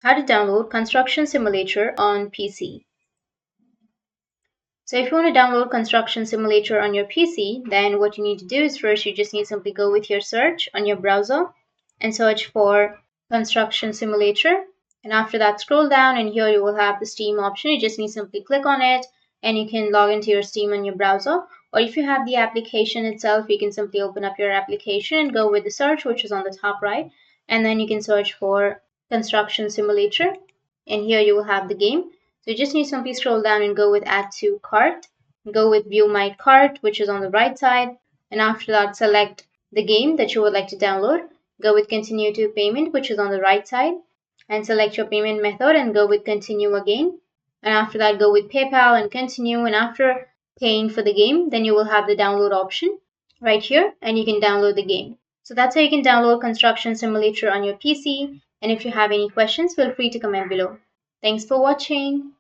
How to download Construction Simulator on PC. So if you want to download Construction Simulator on your PC, then what you need to do is first you just need to simply go with your search on your browser and search for Construction Simulator. And after that, scroll down and here you will have the Steam option. You just need to simply click on it and you can log into your Steam on your browser. Or if you have the application itself, you can simply open up your application and go with the search, which is on the top right. And then you can search for Construction Simulator. And here you will have the game. So you just need to simply scroll down and go with Add to Cart. Go with View My Cart, which is on the right side. And after that, select the game that you would like to download. Go with Continue to Payment, which is on the right side. And select your payment method and go with Continue again. And after that, go with PayPal and continue. And after paying for the game, then you will have the download option right here and you can download the game. So that's how you can download Construction Simulator on your PC. And if you have any questions, feel free to comment below. Thanks for watching.